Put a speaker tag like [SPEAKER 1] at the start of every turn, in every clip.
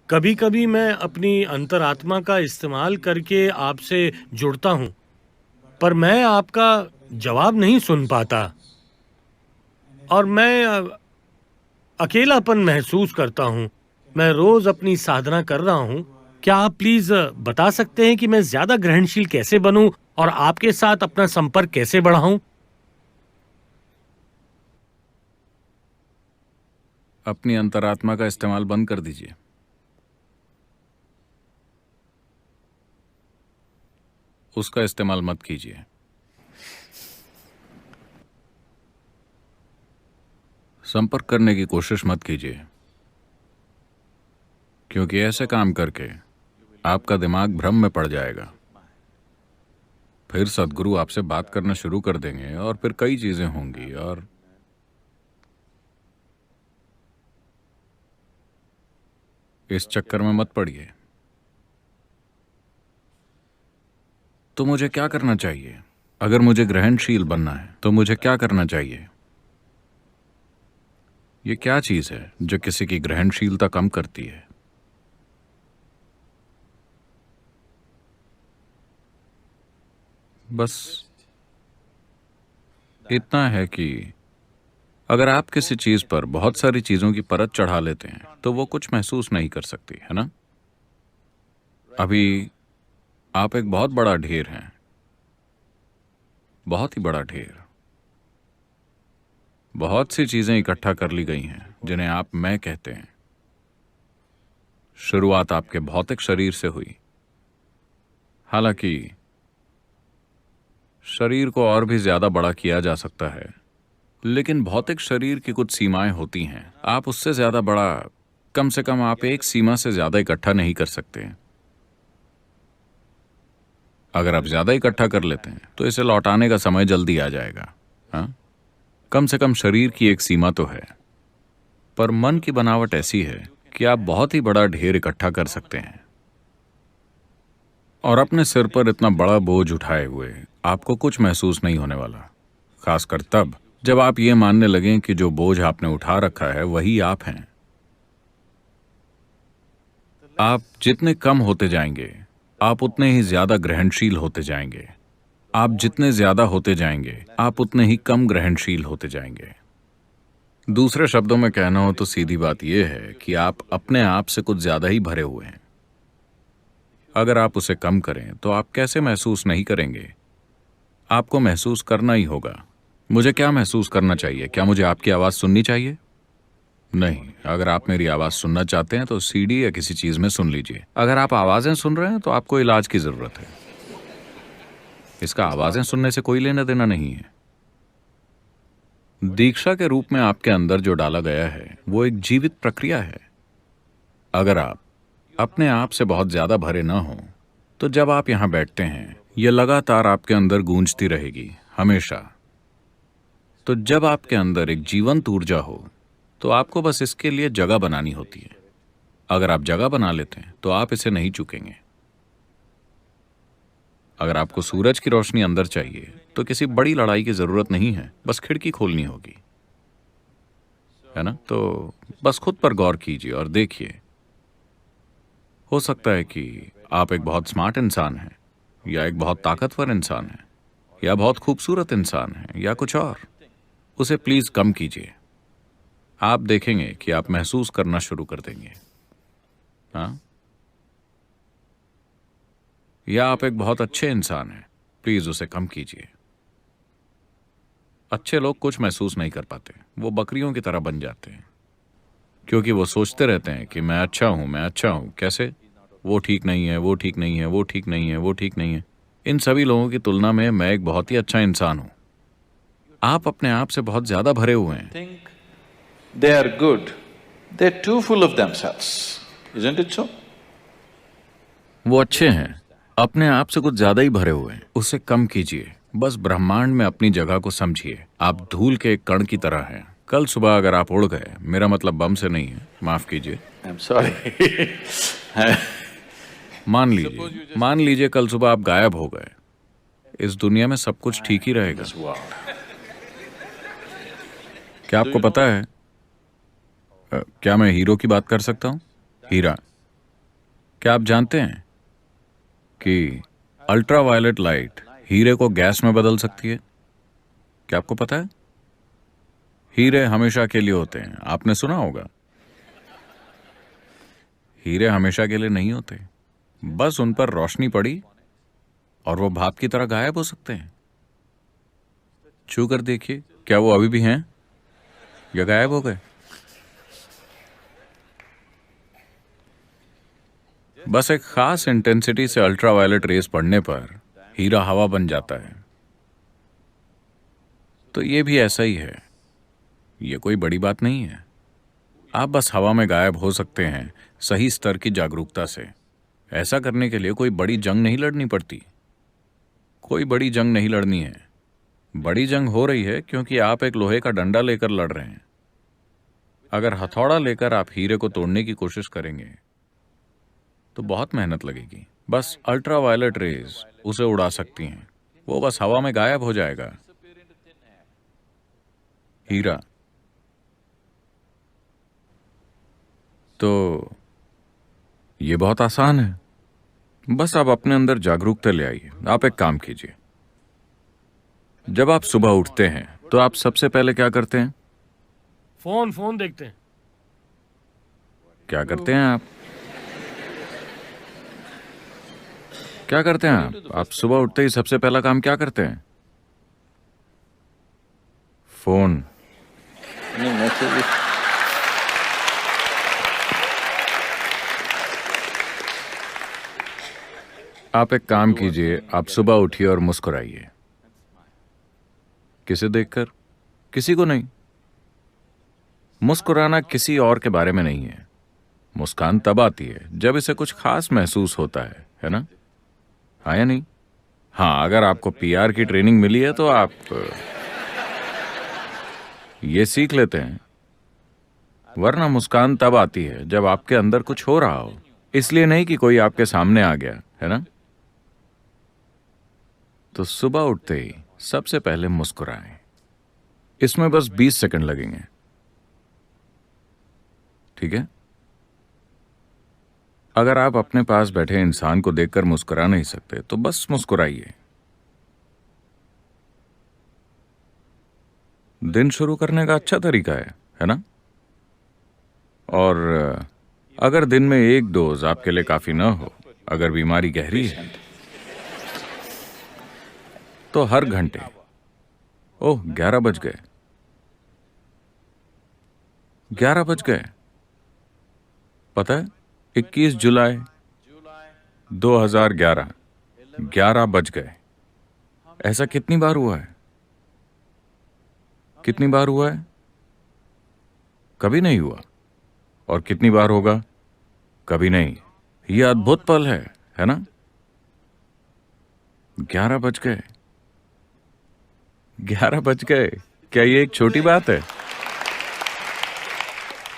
[SPEAKER 1] कभी कभी मैं अपनी अंतरात्मा का इस्तेमाल करके आपसे जुड़ता हूँ, पर मैं आपका जवाब नहीं सुन पाता और मैं अकेलापन महसूस करता हूँ। मैं रोज अपनी साधना कर रहा हूँ। क्या आप प्लीज बता सकते हैं कि मैं ज्यादा ग्रहणशील कैसे बनूं और आपके साथ अपना संपर्क कैसे बढ़ाऊं?
[SPEAKER 2] अपनी अंतरात्मा का इस्तेमाल बंद कर दीजिए। उसका इस्तेमाल मत कीजिए। संपर्क करने की कोशिश मत कीजिए, क्योंकि ऐसे काम करके आपका दिमाग भ्रम में पड़ जाएगा। फिर सदगुरु आपसे बात करना शुरू कर देंगे और फिर कई चीजें होंगी, और इस चक्कर में मत पड़िए। तो मुझे क्या करना चाहिए? अगर मुझे ग्रहणशील बनना है तो मुझे क्या करना चाहिए? ये क्या चीज है जो किसी की ग्रहणशीलता कम करती है? बस इतना है कि अगर आप किसी चीज पर बहुत सारी चीजों की परत चढ़ा लेते हैं तो वो कुछ महसूस नहीं कर सकती, है ना? अभी आप एक बहुत बड़ा ढेर हैं, बहुत ही बड़ा ढेर। बहुत सी चीजें इकट्ठा कर ली गई हैं जिन्हें आप मैं कहते हैं। शुरुआत आपके भौतिक शरीर से हुई। हालांकि शरीर को और भी ज्यादा बड़ा किया जा सकता है, लेकिन भौतिक शरीर की कुछ सीमाएं होती हैं। आप उससे ज्यादा बड़ा, कम से कम आप एक सीमा से ज्यादा इकट्ठा नहीं कर सकते। अगर आप ज्यादा इकट्ठा कर लेते हैं तो इसे लौटाने का समय जल्दी आ जाएगा। हाँ, कम से कम शरीर की एक सीमा तो है, पर मन की बनावट ऐसी है कि आप बहुत ही बड़ा ढेर इकट्ठा कर सकते हैं। और अपने सिर पर इतना बड़ा बोझ उठाए हुए आपको कुछ महसूस नहीं होने वाला, खासकर तब जब आप ये मानने लगें कि जो बोझ आपने उठा रखा है वही आप हैं। आप जितने कम होते जाएंगे, आप उतने ही ज्यादा ग्रहणशील होते जाएंगे। आप जितने ज्यादा होते जाएंगे, आप उतने ही कम ग्रहणशील होते जाएंगे। दूसरे शब्दों में कहना हो तो सीधी बात यह है कि आप अपने आप से कुछ ज्यादा ही भरे हुए हैं। अगर आप उसे कम करें तो आप कैसे महसूस नहीं करेंगे? आपको महसूस करना ही होगा। मुझे क्या महसूस करना चाहिए? क्या मुझे आपकी आवाज सुननी चाहिए? नहीं। अगर आप मेरी आवाज सुनना चाहते हैं तो सीडी या किसी चीज में सुन लीजिए। अगर आप आवाजें सुन रहे हैं तो आपको इलाज की जरूरत है। इसका आवाजें सुनने से कोई लेना देना नहीं है। दीक्षा के रूप में आपके अंदर जो डाला गया है वो एक जीवित प्रक्रिया है। अगर आप अपने आप से बहुत ज्यादा भरे ना हो तो जब आप यहां बैठते हैं यह लगातार आपके अंदर गूंजती रहेगी, हमेशा। तो जब आपके अंदर एक जीवंत ऊर्जा हो तो आपको बस इसके लिए जगह बनानी होती है। अगर आप जगह बना लेते हैं तो आप इसे नहीं चूकेंगे। अगर आपको सूरज की रोशनी अंदर चाहिए तो किसी बड़ी लड़ाई की जरूरत नहीं है, बस खिड़की खोलनी होगी, है ना? तो बस खुद पर गौर कीजिए और देखिए। हो सकता है कि आप एक बहुत स्मार्ट इंसान हैं, या एक बहुत ताकतवर इंसान हैं, या बहुत खूबसूरत इंसान हैं, या कुछ और। उसे प्लीज कम कीजिए। आप देखेंगे कि आप महसूस करना शुरू कर देंगे। हाँ, या आप एक बहुत अच्छे इंसान हैं, प्लीज उसे कम कीजिए। अच्छे लोग कुछ महसूस नहीं कर पाते, वो बकरियों की तरह बन जाते हैं, क्योंकि वो सोचते रहते हैं कि मैं अच्छा हूं, मैं अच्छा हूं। कैसे? वो ठीक नहीं है, वो ठीक नहीं है, वो ठीक नहीं है, वो ठीक नहीं है। इन सभी लोगों की तुलना में मैं एक बहुत ही अच्छा इंसान हूं। आप अपने आप से बहुत ज्यादा भरे हुए हैं।
[SPEAKER 3] Think they are good, they're too full of themselves, isn't it so?
[SPEAKER 2] वो अच्छे हैं, अपने आप से कुछ ज्यादा ही भरे हुए हैं। उसे कम कीजिए। बस ब्रह्मांड में अपनी जगह को समझिए। आप धूल के एक कण की तरह हैं। कल सुबह अगर आप उड़ गए, मेरा मतलब बम से नहीं है, माफ कीजिए,
[SPEAKER 3] I'm sorry.
[SPEAKER 2] मान लीजिए कल सुबह आप गायब हो गए, इस दुनिया में सब कुछ ठीक ही रहेगा।
[SPEAKER 3] This world.
[SPEAKER 2] क्या आपको पता है, क्या मैं हीरो की बात कर सकता हूँ? हीरा, क्या आप जानते हैं कि अल्ट्रावायलेट लाइट हीरे को गैस में बदल सकती है? क्या आपको पता है? हीरे हमेशा के लिए होते हैं, आपने सुना होगा। हीरे हमेशा के लिए नहीं होते, बस उन पर रोशनी पड़ी और वो भाप की तरह गायब हो सकते हैं। छू कर देखिए, क्या वो अभी भी हैं या गायब हो गए? बस एक खास इंटेंसिटी से अल्ट्रावायलेट रेस पड़ने पर हीरा हवा बन जाता है। तो ये भी ऐसा ही है, ये कोई बड़ी बात नहीं है। आप बस हवा में गायब हो सकते हैं सही स्तर की जागरूकता से। ऐसा करने के लिए कोई बड़ी जंग नहीं लड़नी पड़ती। कोई बड़ी जंग नहीं लड़नी है। बड़ी जंग हो रही है क्योंकि आप एक लोहे का डंडा लेकर लड़ रहे हैं। अगर हथौड़ा लेकर आप हीरे को तोड़ने की कोशिश करेंगे तो बहुत मेहनत लगेगी। बस अल्ट्रावायलेट रेज उसे उड़ा सकती हैं, वो बस हवा में गायब हो जाएगा। हीरा तो ये बहुत आसान है। बस आप अपने अंदर जागरूकता ले आइए। आप एक काम कीजिए, जब आप सुबह उठते हैं तो आप सबसे पहले क्या करते हैं?
[SPEAKER 1] फोन फोन देखते हैं।
[SPEAKER 2] क्या करते हैं आप? क्या करते हैं आप सुबह उठते ही सबसे पहला काम क्या करते हैं? फोन।
[SPEAKER 3] Any messages?
[SPEAKER 2] आप एक काम कीजिए, आप सुबह उठिए और मुस्कुराइए। किसे देखकर? किसी को नहीं। मुस्कुराना किसी और के बारे में नहीं है। मुस्कान तब आती है जब इसे कुछ खास महसूस होता है ना? हाँ या नहीं? हाँ, अगर आपको पीआर की ट्रेनिंग मिली है तो आप ये सीख लेते हैं। वरना मुस्कान तब आती है जब आपके अंदर कुछ हो रहा हो, इसलिए नहीं कि कोई आपके सामने आ गया, है ना? तो सुबह उठते ही सबसे पहले मुस्कुराएं। इसमें बस 20 सेकंड लगेंगे, ठीक है? अगर आप अपने पास बैठे इंसान को देखकर मुस्कुरा नहीं सकते तो बस मुस्कुराइए। दिन शुरू करने का अच्छा तरीका है ना? और अगर दिन में एक डोज आपके लिए काफी ना हो, अगर बीमारी गहरी है, तो हर घंटे। ओह, 11 बज गए। 11 बज गए। पता है, 21 जुलाई 2011, 11 बज गए। ऐसा कितनी बार हुआ है? कितनी बार हुआ है? कभी नहीं हुआ। और कितनी बार होगा? कभी नहीं। यह अद्भुत पल है ना? 11 बज गए। 11 बज गए। क्या ये एक छोटी बात है?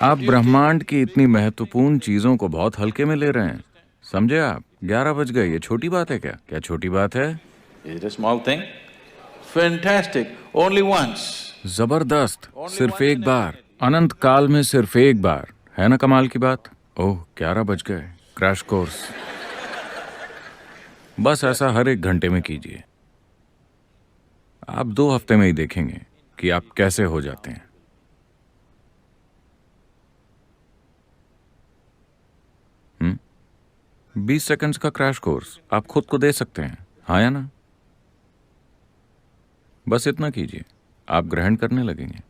[SPEAKER 2] आप ब्रह्मांड की इतनी महत्वपूर्ण चीजों को बहुत हल्के में ले रहे हैं, समझे आप? 11 बज गए, ये छोटी बात है क्या? क्या छोटी बात है?
[SPEAKER 3] Is it a small thing? Fantastic. Only once.
[SPEAKER 2] जबरदस्त। सिर्फ एक बार, अनंत काल में सिर्फ एक बार। है ना कमाल की बात? ओह, 11 बज गए। Crash course. बस ऐसा हर एक घंटे में कीजिए। आप 2 हफ्ते में ही देखेंगे कि आप कैसे हो जाते हैं। 20 सेकंड्स का क्रैश कोर्स आप खुद को दे सकते हैं, हाँ या ना? बस इतना कीजिए, आप ग्रहण करने लगेंगे।